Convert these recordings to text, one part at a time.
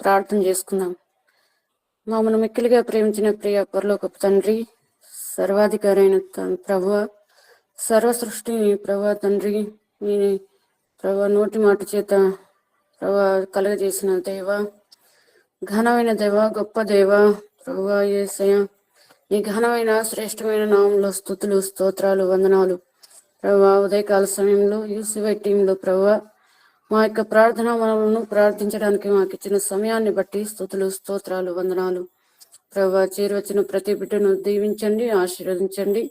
ప్రార్థన చేసుకుందాం. మమ్మల్ని మిక్కిలిగా ప్రేమించిన ప్రియ పరలోకపు తండ్రి, సర్వాధికారి అయిన ప్రభువ, సర్వ సృష్టిని ప్రభా తండ్రి, మీ ప్రభా నోటి మాట చేత ప్రభా కలగజేసిన దేవ, ఘనమైన దేవ, గొప్ప దేవ, ప్రభువా యేసయ్య, ఈ ఘనమైన శ్రేష్టమైన నామంలో స్తుతులు, స్తోత్రాలు, వందనాలు. ప్రభా ఉదయకాల సమయంలో యూసీవై టీంలో ప్రభా మా యొక్క ప్రార్థన మనలను ప్రార్థించడానికి మాకు ఇచ్చిన సమయాన్ని బట్టి స్తుతులు, స్తోత్రాలు, వందనాలు. ప్రభా చేరువచ్చిన ప్రతి బిడ్డను దీవించండి, ఆశీర్వదించండి.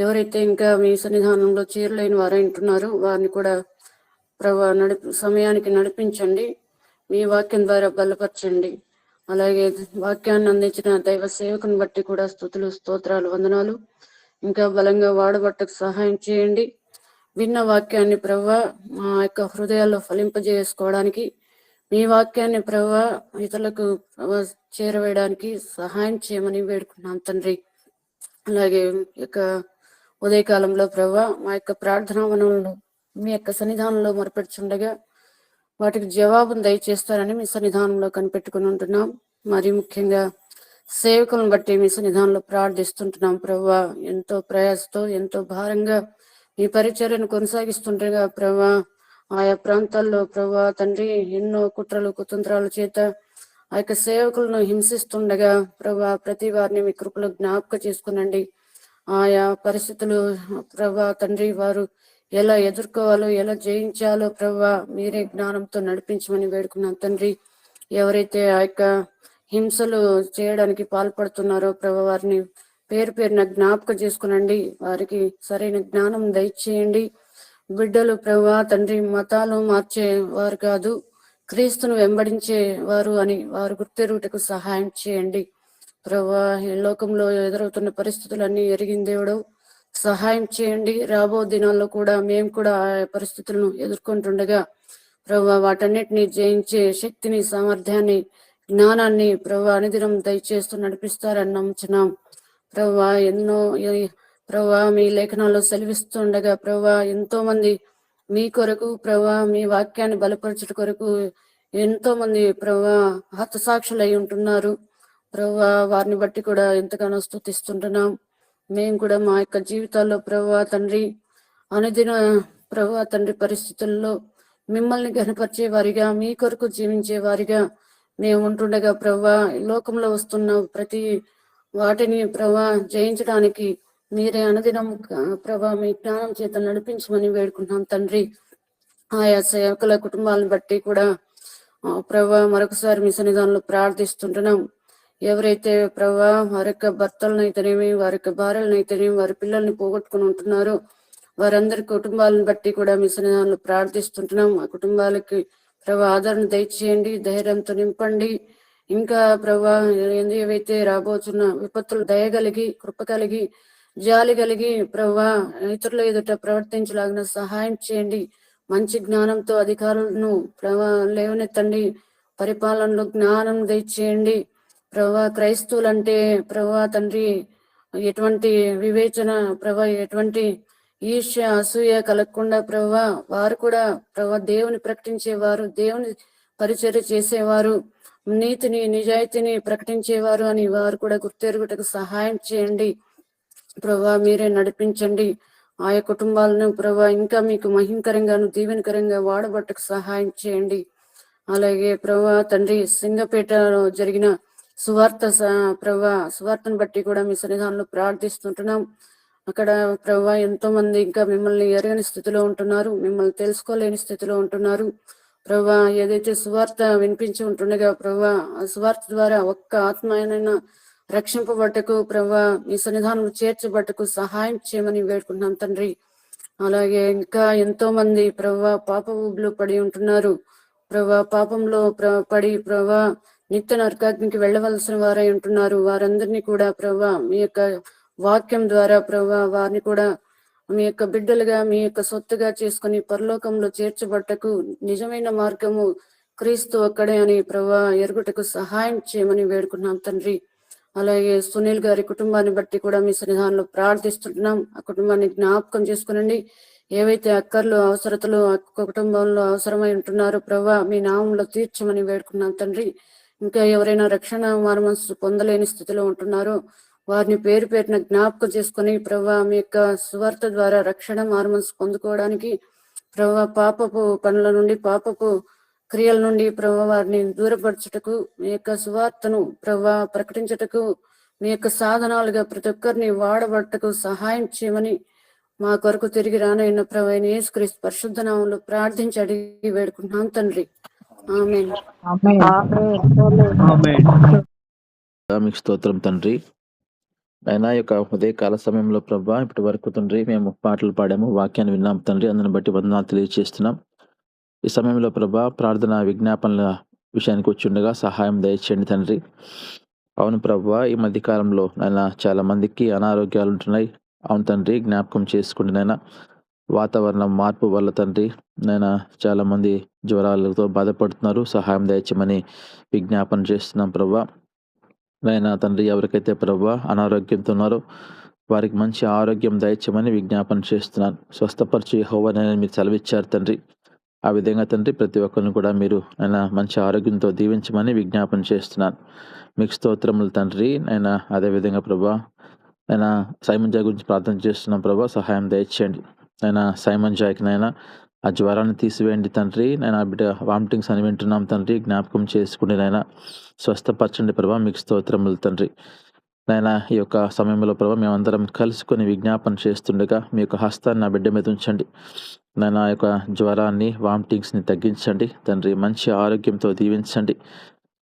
ఎవరైతే ఇంకా మీ సన్నిధానంలో చేరలేని వారంటున్నారో వారిని కూడా ప్రభా సమయానికి నడిపించండి. మీ వాక్యం ద్వారా బలపరచండి. అలాగే వాక్యాన్ని అందించిన దైవ సేవకుని బట్టి కూడా స్తుతులు, స్తోత్రాలు, వందనాలు. ఇంకా బలంగా వాడబట్టకు సహాయం చేయండి. విన్న వాక్యాన్ని ప్రభువా మా యొక్క హృదయాల్లో ఫలింపజేసుకోవడానికి, మీ వాక్యాన్ని ప్రభువా ఇతరులకు చేరవేయడానికి సహాయం చేయమని వేడుకున్నాం తండ్రి. అలాగే యొక్క ఉదయకాలంలో ప్రభువా మా యొక్క ప్రార్థనా వనములను మీ యొక్క సన్నిధానంలో మొరపెడుచుండగా వాటికి జవాబును దయచేస్తారని మీ సన్నిధానంలో కనిపెట్టుకుని ఉంటున్నాం. మరి ముఖ్యంగా సేవకులను బట్టి మీ సన్నిధానంలో ప్రార్థిస్తుంటున్నాం ప్రభువా. ఎంతో ప్రయాసతో ఎంతో భారంగా ఈ పరిచర్యను కొనసాగిస్తుండగా ప్రభా ఆయా ప్రాంతాల్లో ప్రభా తండ్రి ఎన్నో కుట్రలు కుతంత్రాల చేత ఆ యొక్క సేవకులను హింసిస్తుండగా ప్రభా ప్రతి వారిని మీ కృపలో జ్ఞాపక చేసుకునండి. ఆయా పరిస్థితులు ప్రభా తండ్రి వారు ఎలా ఎదుర్కోవాలో ఎలా జయించాలో ప్రభా మీరే జ్ఞానంతో నడిపించమని వేడుకున్నాం తండ్రి. ఎవరైతే ఆ యొక్క హింసలు చేయడానికి పాల్పడుతున్నారో ప్రభా వారిని పేరు పేరున జ్ఞాపకం చేసుకునండి. వారికి సరైన జ్ఞానం దయచేయండి. బిడ్డలు ప్రభా తండ్రి మతాలు మార్చే వారు కాదు, క్రీస్తును వెంబడించే వారు అని వారు గుర్తెరుగుటకు సహాయం చేయండి. ప్రభా ఈ లోకంలో ఎదురవుతున్న పరిస్థితులన్నీ ఎరిగిన దేవుడు సహాయం చేయండి. రాబో దినాల్లో కూడా మేము కూడా ఆ పరిస్థితులను ఎదుర్కొంటుండగా ప్రభా వాటన్నిటిని జయించే శక్తిని, సామర్థ్యాన్ని, జ్ఞానాన్ని ప్రభా అనుదినం దయచేస్తూ నడిపిస్తారని నమ్ముచున్నాం. ప్రభా ఎన్నో ప్రభా మీ లేఖనాల్లో సెలవిస్తుండగా ప్రభా ఎంతో మంది మీ కొరకు ప్రభా మీ వాక్యాన్ని బలపరచుట కొరకు ఎంతో మంది ప్రభా హతసాక్షులు అయి ఉంటున్నారు. ప్రభా వారిని బట్టి కూడా ఎంతగానో స్తుతిస్తుంటున్నాం. మేము కూడా మా యొక్క జీవితాల్లో ప్రభా తండ్రి అనుదిన ప్రభా తండ్రి పరిస్థితుల్లో మిమ్మల్ని గనపరిచే వారిగా మీ కొరకు జీవించే వారిగా మేము ఉంటుండగా ప్రభా లోకంలో వస్తున్న ప్రతి వాటిని ప్రభా జయించడానికి మీరే అనుదినం ప్రభా మీ జ్ఞానం చేత నడిపించమని వేడుకుంటున్నాం తండ్రి. ఆయా సేవకుల కుటుంబాలను బట్టి కూడా ప్రభా మరొకసారి మీ సన్నిధానంలో ప్రార్థిస్తుంటున్నాం. ఎవరైతే ప్రభా వారి యొక్క భర్తలనైతేనేమి, వారి యొక్క భార్యలనైతేనేమి, వారి పిల్లల్ని పోగొట్టుకుని ఉంటున్నారో వారందరి కుటుంబాలను బట్టి కూడా మీ సన్నిధానంలో ప్రార్థిస్తుంటున్నాం. ఆ కుటుంబాలకి ప్రభా ఆదరణ దయచేయండి, ధైర్యంతో నింపండి. ఇంకా ప్రభా ఏవైతే రాబోతున్న విపత్తులు దయగలిగి, కృప కలిగి, జాలి కలిగి ప్రభా ఇతరుల ఎదుట ప్రవర్తించలాగిన సహాయం చేయండి. మంచి జ్ఞానంతో అధికారులను ప్రభా లేవనెత్తండి. పరిపాలనలో జ్ఞానం దయచేయండి. ప్రభా క్రైస్తవులంటే ప్రభా తండ్రి ఎటువంటి వివేచన ప్రభా ఎటువంటి ఈర్ష్య అసూయ కలగకుండా ప్రభా వారు కూడా ప్రభా దేవుని ప్రకటించేవారు, దేవుని పరిచర్య చేసేవారు, నీతిని నిజాయితీని ప్రకటించేవారు అని వారు కూడా గుర్తెరుగుటకు సహాయం చేయండి. ప్రభా మీరే నడిపించండి. ఆయా కుటుంబాలను ప్రభా ఇంకా మీకు మహిమకరంగాను దీవెనకరంగా వాడబట్టకు సహాయం చేయండి. అలాగే ప్రభా తండ్రి సింగపేటలో జరిగిన సువార్తను బట్టి కూడా మీ సన్నిధానంలో ప్రార్థిస్తుంటున్నాం. అక్కడ ప్రభా ఎంతో మంది ఇంకా మిమ్మల్ని ఎరగని స్థితిలో ఉంటున్నారు, మిమ్మల్ని తెలుసుకోలేని స్థితిలో ఉంటున్నారు. ప్రభా ఏదైతే సువార్త వినిపించి ఉంటుండగా ప్రభా ఆ సువార్త ద్వారా ఒక్క ఆత్మీయనైనా రక్షింపబట్టకు ప్రభా మీ సన్నిధానం చేర్చబట్టకు సహాయం చేయమని వేడుకుంటున్నాం తండ్రి. అలాగే ఇంకా ఎంతో మంది ప్రభా పాప ఊబిలో పడి ఉంటున్నారు. ప్రభా పాపంలో పడి ప్రభా నిత్య నరకాగ్నికి వెళ్ళవలసిన వారై ఉంటున్నారు. వారందరినీ కూడా ప్రభా మీ యొక్క వాక్యం ద్వారా ప్రభా వారిని కూడా మీ యొక్క బిడ్డలుగా మీ యొక్క సొత్తుగా చేసుకుని పరలోకంలో చేర్చబట్టకు నిజమైన మార్గము క్రీస్తు ఒక్కడే అని ప్రభా ఎరుగుటకు సహాయం చేయమని వేడుకున్నాం తండ్రి. అలాగే సునీల్ గారి కుటుంబాన్ని బట్టి కూడా మీ సన్నిధానంలో ప్రార్థిస్తుంటున్నాం. ఆ కుటుంబాన్ని జ్ఞాపకం చేసుకునండి. ఏవైతే అక్కర్లు అవసరతలు కుటుంబంలో అవసరమై ఉంటున్నారో ప్రభా మీ నామంలో తీర్చమని వేడుకున్నాం తండ్రి. ఇంకా ఎవరైనా రక్షణ మారుమనసు పొందలేని స్థితిలో ఉంటున్నారో వారిని పేరు పేరున జ్ఞాపకం చేసుకుని ప్రభా మీ యొక్క సువార్త ద్వారా రక్షణ మారుమనసు పొందుకోవడానికి ప్రభా పాపపు పనుల నుండి పాపపు క్రియల నుండి ప్రభా వారిని దూరపరచుటకు మీ యొక్క సువార్తను ప్రభా ప్రకటించుటకు మీ యొక్క సాధనాలుగా ప్రతి ఒక్కరిని వాడబట్టకు సహాయం చేయమని మా కొరకు తిరిగి రానైన ప్రభు యేసుక్రీస్తు పరిశుద్ధ నామములో ప్రార్థించి అడిగి వేడుకుంటున్నాం తండ్రి. ఆమేన్. మీకు స్తోత్రం తండ్రి. అయినా యొక్క ఉదయకాల సమయంలో ప్రభా ఇప్పటి వరకు తండ్రి మేము పాటలు పాడాము, వాక్యాన్ని విన్నాం తండ్రి. అందుని బట్టి వందనాలు తెలియజేస్తున్నాం. ఈ సమయంలో ప్రభా ప్రార్థన విజ్ఞాపనల విషయానికి వచ్చిండగా సహాయం దయచేయండి తండ్రి. అవును ప్రభా, ఈ మధ్య కాలంలో నాయన చాలా మందికి అనారోగ్యాలు ఉంటున్నాయి. అవును తండ్రి, జ్ఞాపకం చేసుకుంటే నాయన వాతావరణం మార్పు వల్ల తండ్రి నాయన చాలా మంది జ్వరాలతో బాధపడుతున్నారు. సహాయం దయచేయమని విజ్ఞాపన చేస్తున్నాం ప్రభా. నాయన తండ్రి, ఎవరికైతే ప్రభా అనారోగ్యంతో ఉన్నారో వారికి మంచి ఆరోగ్యం దయచేయమని విజ్ఞాపన చేస్తున్నాను. స్వస్థపరిచి యెహోవా నేను మీరు సెలవిచ్చారు తండ్రి. ఆ విధంగా తండ్రి ప్రతి ఒక్కరిని కూడా మీరు ఆయన మంచి ఆరోగ్యంతో దీవించమని విజ్ఞాపన చేస్తున్నాను. మీకు స్తోత్రములు తండ్రి. ఆయన అదేవిధంగా ప్రభా ఆయన సైమన్ జాయ్ గురించి ప్రార్థన చేస్తున్నాం ప్రభా, సహాయం దయచేయండి. ఆయన సైమన్ జాయ్కి నాయన ఆ జ్వరాన్ని తీసివేయండి తండ్రి. నేను ఆ బిడ్డ వామిటింగ్స్ అని వింటున్నాం తండ్రి, జ్ఞాపకం చేసుకుని నాయన స్వస్థపరచండి ప్రభా. మీకు స్తోత్రములు తండ్రి. నాయన ఈ యొక్క సమయంలో ప్రభా మేమందరం కలుసుకొని విజ్ఞాపన చేస్తుండగా మీ యొక్క హస్తాన్ని నా బిడ్డ మీద ఉంచండి. నాయన ఆ యొక్క జ్వరాన్ని వామిటింగ్స్ని తగ్గించండి తండ్రి. మంచి ఆరోగ్యంతో దీవించండి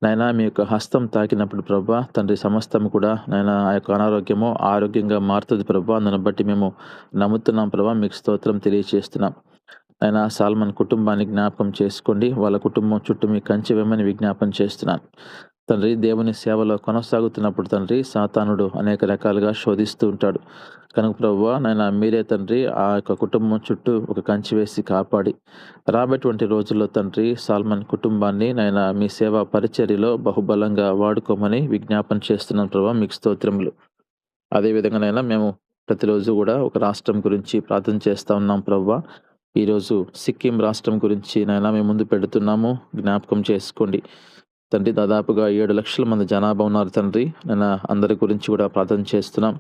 నాయన. మీ యొక్క హస్తం తాకినప్పుడు ప్రభా తండ్రి సమస్తం కూడా నాయన ఆ యొక్క అనారోగ్యము ఆరోగ్యంగా మారుతుంది ప్రభా. దాన్ని బట్టి మేము నమ్ముతున్నాం ప్రభా. మీకు స్తోత్రం తెలియజేస్తున్నాం. ఆయన సాల్మన్ కుటుంబాన్ని జ్ఞాపకం చేసుకోండి. వాళ్ళ కుటుంబం చుట్టూ మీ కంచె వేయమని విజ్ఞాపన చేస్తున్నాను తండ్రి. దేవుని సేవలో కొనసాగుతున్నప్పుడు తండ్రి సాతానుడు అనేక రకాలుగా శోధిస్తూ ఉంటాడు కనుక ప్రభువా నాయన మీరే తండ్రి ఆ యొక్క కుటుంబం చుట్టూ ఒక కంచె వేసి కాపాడి రాబోయేటువంటి రోజుల్లో తండ్రి సాల్మన్ కుటుంబాన్ని నాయన మీ సేవా పరిచర్యలో బహుబలంగా వాడుకోమని విజ్ఞాపన చేస్తున్నాను ప్రభావ. మీకు స్తోత్రములు. అదేవిధంగా నైనా మేము ప్రతిరోజు కూడా ఒక రాష్ట్రం గురించి ప్రార్థన చేస్తూ ఉన్నాం ప్రభువా. ఈరోజు సిక్కిం రాష్ట్రం గురించి నైనా మేము ముందు పెడుతున్నాము, జ్ఞాపకం చేసుకోండి తండ్రి. దాదాపుగా 7 లక్షల మంది జనాభా ఉన్నారు తండ్రి. నేను అందరి గురించి కూడా ప్రార్థన చేస్తున్నాం,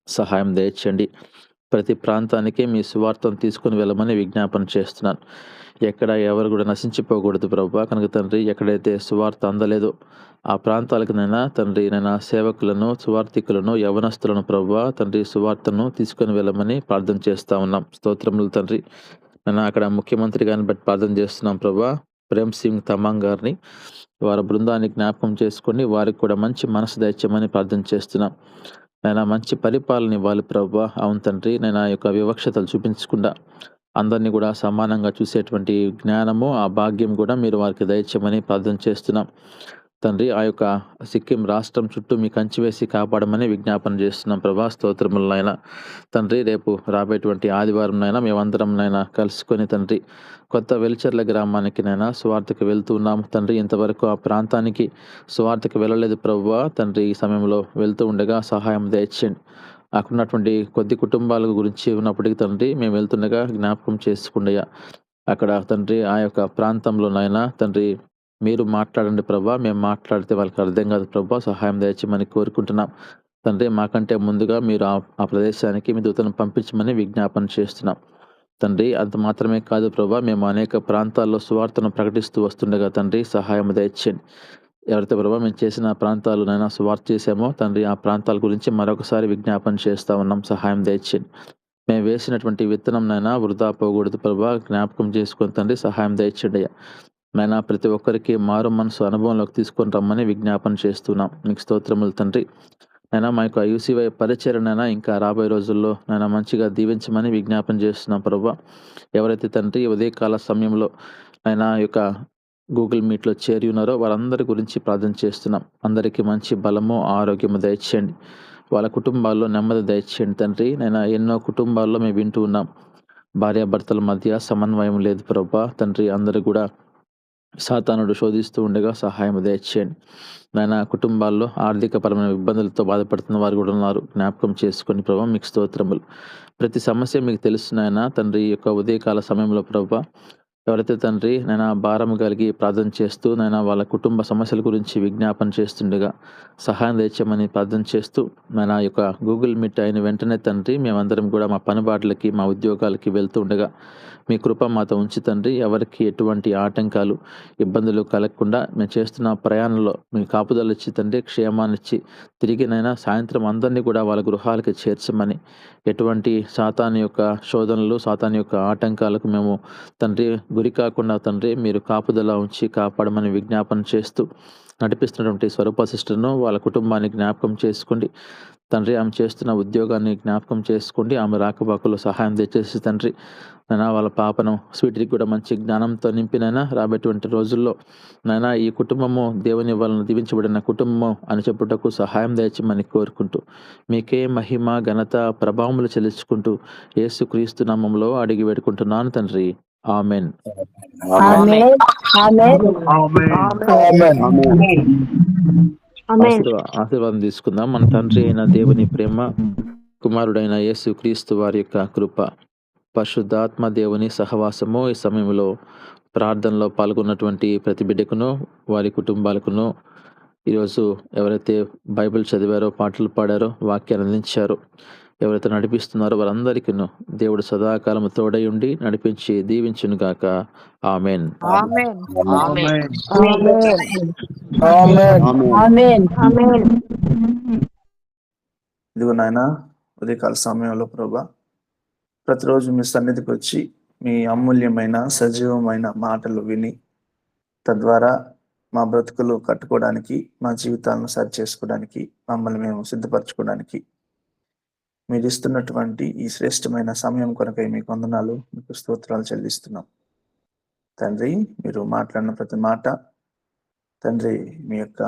సహాయం దయచేయండి. ప్రతి ప్రాంతానికి మీ సువార్తను తీసుకుని వెళ్ళమని విజ్ఞాపన చేస్తున్నాను. ఎక్కడ ఎవరు కూడా నశించిపోకూడదు ప్రభా. కనుక తండ్రి ఎక్కడైతే సువార్త అందలేదో ఆ ప్రాంతాలకు నైనా తండ్రి నైనా సేవకులను, సువార్థికులను, యవనస్తులను ప్రభా తండ్రి సువార్తను తీసుకొని వెళ్ళమని ప్రార్థన చేస్తూ ఉన్నాం. స్తోత్రములు తండ్రి. నేను అక్కడ ముఖ్యమంత్రి గారిని బట్టి ప్రార్థన చేస్తున్నాం ప్రభా. ప్రేమ్ సింగ్ తమాంగ్ గారిని, వారి బృందాన్ని జ్ఞాపకం చేసుకొని వారికి కూడా మంచి మనసు దయచేయమని ప్రార్థన చేస్తున్నాం. నేను మంచి పరిపాలన ఇవ్వాలి ప్రభా. అవును తండ్రి, నేను ఆ యొక్క వివక్షతలు చూపించకుండా అందరినీ కూడా సమానంగా చూసేటువంటి జ్ఞానము, ఆ భాగ్యం కూడా మీరు వారికి దయచేయమని ప్రార్థన చేస్తున్నాం తండ్రి. ఆ యొక్క సిక్కిం రాష్ట్రం చుట్టూ మీ కంచి వేసి కాపాడమని విజ్ఞాపన చేస్తున్నాం ప్రభా. స్తోత్రములనైనా తండ్రి. రేపు రాబోయేటువంటి ఆదివారం నైనా మేమందరం నైనా కలుసుకొని తండ్రి కొత్త వెల్చర్ల గ్రామానికి నైనా సువార్తకు వెళ్తూ ఉన్నాము తండ్రి. ఇంతవరకు ఆ ప్రాంతానికి సువార్తకు వెళ్ళలేదు ప్రభువా తండ్రి. ఈ సమయంలో వెళ్తూ ఉండగా సహాయం దయచేయండి. అక్కడున్నటువంటి కొద్ది కుటుంబాల గురించి ఉన్నప్పటికీ తండ్రి మేము వెళ్తుండగా జ్ఞాపకం చేసుకుండయా అక్కడ తండ్రి ఆ యొక్క ప్రాంతంలో నాయన తండ్రి మీరు మాట్లాడండి ప్రభా. మేము మాట్లాడితే వాళ్ళకి అర్థం కాదు ప్రభా. సహాయం దయచేయమని కోరుకుంటున్నాం తండ్రి. మాకంటే ముందుగా మీరు ఆ ప్రదేశానికి మీ దూతను పంపించమని విజ్ఞాపన చేస్తున్నాం తండ్రి. అంత మాత్రమే కాదు ప్రభా, మేము అనేక ప్రాంతాల్లో సువార్తను ప్రకటిస్తూ వస్తుండగా తండ్రి సహాయం దయచేయండి. ఎవరైతే ప్రభా మేము చేసిన ప్రాంతాలనైనా సువార్త చేసామో తండ్రి ఆ ప్రాంతాల గురించి మరొకసారి విజ్ఞాపన చేస్తూ ఉన్నాం. సహాయం దయచేయండి. మేము వేసినటువంటి విత్తనంనైనా వృధా పోకూడదు ప్రభా. జ్ఞాపకం చేసుకుని తండ్రి సహాయం దయచేయండి అయ్యా. నైనా ప్రతి ఒక్కరికి మారు మనసు అనుభవంలోకి తీసుకొని రమ్మని విజ్ఞాపన చేస్తున్నాం. మీకు స్తోత్రములు తండ్రి. నైనా మా యొక్క యూసీవై పరిచయనైనా ఇంకా రాబోయే రోజుల్లో నైనా మంచిగా దీవించమని విజ్ఞాపన చేస్తున్నాం ప్రభా. ఎవరైతే తండ్రి ఉదయకాల సమయంలో నైనా యొక్క గూగుల్ మీట్లో చేరి ఉన్నారో వారందరి గురించి ప్రార్థన చేస్తున్నాం. అందరికీ మంచి బలము, ఆరోగ్యము దయచేయండి. వాళ్ళ కుటుంబాల్లో నెమ్మది దయచేయండి తండ్రి. నైనా ఎన్నో కుటుంబాల్లో మేము వింటూ ఉన్నాం, భార్యాభర్తల మధ్య సమన్వయం లేదు ప్రభా తండ్రి. అందరూ కూడా సాతానుడు శోధిస్తూ ఉండగా సహాయం దయచేయండి. నాయన కుటుంబాల్లో ఆర్థికపరమైన ఇబ్బందులతో బాధపడుతున్న వారు కూడా ఉన్నారు, జ్ఞాపకం చేసుకొని ప్రభావ. మీకు స్తోత్రములు. ప్రతి సమస్య మీకు తెలుసు నాయన తండ్రి. ఈ యొక్క ఉదయకాల సమయంలో ప్రభువా, ఎవరైతే తండ్రి నాయన భారం కలిగి ప్రార్థన చేస్తూ నాయన వాళ్ళ కుటుంబ సమస్యల గురించి విజ్ఞాపన చేస్తుండగా సహాయం తెచ్చమని ప్రార్థన చేస్తూ నాయన యొక్క గూగుల్ మీట్ అయిన వెంటనే తండ్రి మేమందరం కూడా మా పనిబాట్లకి మా ఉద్యోగాలకి వెళ్తూ ఉండగా మీ కృప మాతో ఉంచి తండ్రి, ఎవరికి ఎటువంటి ఆటంకాలు ఇబ్బందులు కలగకుండా మేము చేస్తున్న ప్రయాణంలో మీ కాపుదలు ఇచ్చి తండ్రి, క్షేమాన్ని ఇచ్చి తిరిగినైనా సాయంత్రం అందరినీ కూడా వాళ్ళ గృహాలకి చేర్చమని, ఎటువంటి సాతాను యొక్క శోధనలు సాతాను యొక్క ఆటంకాలకు మేము తండ్రి గురి కాకుండా తండ్రి మీరు కాపుదల ఉంచి కాపాడమని విజ్ఞాపన చేస్తూ నడిపిస్తున్నటువంటి స్వరూప సిస్టర్ను వాళ్ళ కుటుంబాన్ని జ్ఞాపకం చేసుకోండి తండ్రి. ఆమె చేస్తున్న ఉద్యోగాన్ని జ్ఞాపకం చేసుకోండి. ఆమె రాకపోకలు సహాయం తెచ్చేసి తండ్రి నైనా వాళ్ళ పాపను స్వీట్కి కూడా మంచి జ్ఞానంతో నింపినైనా రాబోయేటువంటి రోజుల్లో నైనా ఈ కుటుంబము దేవుని వలన దీవించబడిన కుటుంబం అని చెప్పుటకు సహాయం దయచేయమని కోరుకుంటూ మీకే మహిమ ఘనత ప్రభావములు చెల్లించుకుంటూ యేసుక్రీస్తు నామములో అడిగి వేడుకుంటున్నాను తండ్రి. ఆమెన్. ఆశీర్వాదం తీసుకుందాం. మన తండ్రి అయిన దేవుని ప్రేమ, కుమారుడైన యేసు క్రీస్తు వారి యొక్క కృప, పరిశుద్ధాత్మ దేవుని సహవాసము ఈ సమయంలో ప్రార్థనలో పాల్గొన్నటువంటి ప్రతి బిడ్డకును వారి కుటుంబాలకును, ఈరోజు ఎవరైతే బైబిల్ చదివారో, పాటలు పాడారో, వాక్యాన్ని అందించారో, ఎవరైతే నడిపిస్తున్నారో వారందరికీ దేవుడు సదాకాలము తోడై ఉండి నడిపించి దీవించును గాక. ఆమెన్. ఇదిగో నాయన ఉదయకాల సమయంలో ప్రభా, ప్రతిరోజు మీ సన్నిధికి వచ్చి మీ అమూల్యమైన సజీవమైన మాటలు విని తద్వారా మా బ్రతుకులు కట్టుకోవడానికి, మా జీవితాలను సరి చేసుకోవడానికి, మమ్మల్ని మేము సిద్ధపరచుకోవడానికి మీరు ఇస్తున్నటువంటి ఈ శ్రేష్టమైన సమయం కొరకై మీకు వందనాలు, మీకు స్తోత్రాలు చెల్లిస్తున్నాం తండ్రి. మీరు మాట్లాడిన ప్రతి మాట తండ్రి, మీ యొక్క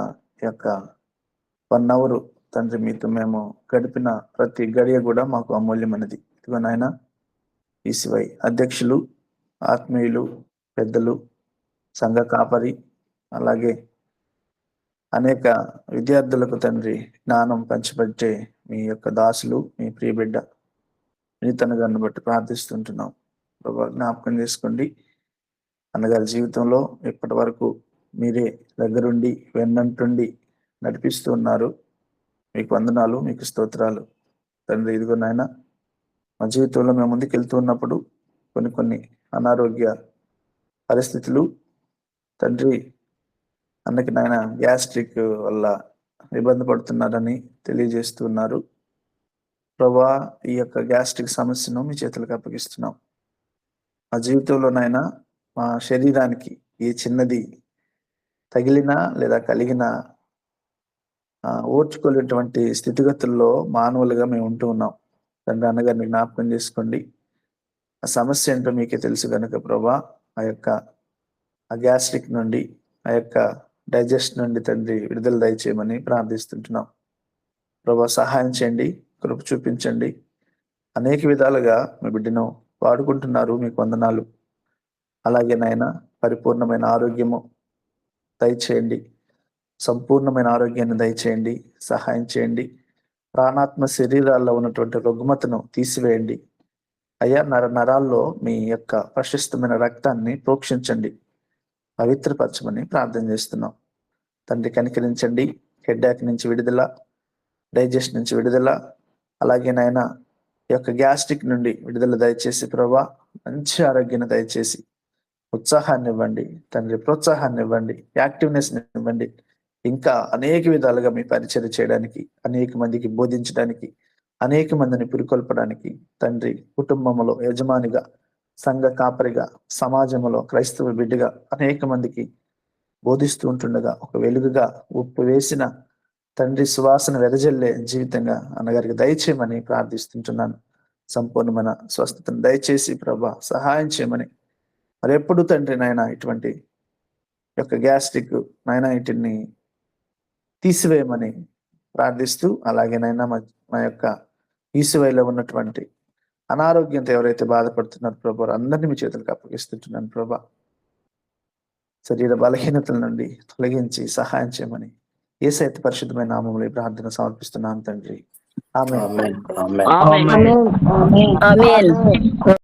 1 hour తండ్రి మీతో మేము గడిపిన ప్రతి గడియ కూడా మాకు అమూల్యమైనది. ఇదిగో నాయన ఈసివై అధ్యక్షులు, ఆత్మీయులు, పెద్దలు, సంఘ కాపరి, అలాగే అనేక విద్యార్థులకు తండ్రి జ్ఞానం పంచిపెట్టే మీ యొక్క దాసులు, మీ ప్రియ బిడ్డ వినీతన గారిని బట్టి ప్రార్థిస్తుంటున్నాం ప్రభా. జ్ఞాపకం చేసుకోండి. అన్నగారి జీవితంలో ఇప్పటి వరకు మీరే దగ్గరుండి వెన్నంటుండి నడిపిస్తూ ఉన్నారు. మీకు వందనాలు, మీకు స్తోత్రాలు తండ్రి. ఇదిగో నాయన మా జీవితంలో మేము ముందుకెళ్తూ ఉన్నప్పుడు కొన్ని అనారోగ్య పరిస్థితులు తండ్రి, అన్నకి నాయన గ్యాస్ట్రిక్ వల్ల ఇబ్బంది పడుతున్నారని తెలియజేస్తున్నారు ప్రభా. ఈ యొక్క గ్యాస్ట్రిక్ సమస్యను మీ చేతులకు అప్పగిస్తున్నాం. మా జీవితంలో నాయన మా శరీరానికి ఏ చిన్నది తగిలినా లేదా కలిగినా ఓర్చుకోలేటువంటి స్థితిగతుల్లో మానవులుగా మేము ఉంటూ ఉన్నాం తండ్రి. అన్నగారిని జ్ఞాపకం చేసుకోండి. ఆ సమస్య ఏంటో మీకే తెలుసు కనుక ప్రభా, ఆ గ్యాస్ట్రిక్ నుండి, ఆ యొక్క డైజెస్ట్ నుండి తండ్రి విడుదల దయచేయమని ప్రార్థిస్తుంటున్నాం ప్రభా. సహాయం చేయండి, కృప చూపించండి. అనేక విధాలుగా మీ బిడ్డను వాడుకుంటున్నారు, మీకు వందనాలు. అలాగే నాయన పరిపూర్ణమైన ఆరోగ్యము దయచేయండి, సంపూర్ణమైన ఆరోగ్యాన్ని దయచేయండి, సహాయం చేయండి. ప్రాణాత్మ శరీరాల్లో ఉన్నటువంటి రుగ్మతను తీసివేయండి అయ్యా. నరాల్లో మీ యొక్క ప్రశస్తమైన రక్తాన్ని ప్రోక్షించండి, పవిత్రపరచమని ప్రార్థన చేస్తున్నాం తండ్రి. కనికరించండి. హెడ్ఏక్ నుంచి విడుదల, డైజెస్ట్ నుంచి విడుదల, అలాగే నాయన ఈ యొక్క గ్యాస్ట్రిక్ నుండి విడుదల దయచేసి ప్రభా. మంచి ఆరోగ్యాన్ని దయచేసి ఉత్సాహాన్ని ఇవ్వండి తండ్రి, ప్రోత్సాహాన్ని ఇవ్వండి, యాక్టివ్నెస్ ఇవ్వండి. ఇంకా అనేక విధాలుగా మీ పరిచర్య చేయడానికి, అనేక మందికి బోధించడానికి, అనేక మందిని పురికొల్పడానికి తండ్రి, కుటుంబంలో యజమానిగా, సంఘ కాపరిగా, సమాజంలో క్రైస్తవ బిడ్డగా అనేక మందికి బోధిస్తూ ఉంటుండగా ఒక వెలుగుగా ఉప్పు వేసిన తండ్రి సువాసన వెదజల్లే జీవితంగా అన్నగారికి దయచేయమని ప్రార్థిస్తుంటున్నాను. సంపూర్ణమైన స్వస్థతను దయచేసి ప్రభా సహాయం చేయమని, మరి ఎప్పుడు తండ్రి నాయన ఇటువంటి యొక్క గ్యాస్ట్రిక్ నాయన వీటిని తీసివేయమని ప్రార్థిస్తూ, అలాగే నాయన మా యొక్క ఈసివైలో ఉన్నటువంటి అనారోగ్యంతో ఎవరైతే బాధపడుతున్నారో ప్రభా, అందరినీ మీ చేతులకు అప్పగిస్తుంటున్నాను ప్రభా. శరీర బలహీనతల నుండి తొలగించి సహాయం చేయమని యేసయ్య పరిశుద్ధమైన నామములో ప్రార్థన సమర్పిస్తున్నాను తండ్రి. ఆమె ఆమేన్. ఆమేన్. ఆమేన్. ఆమేన్.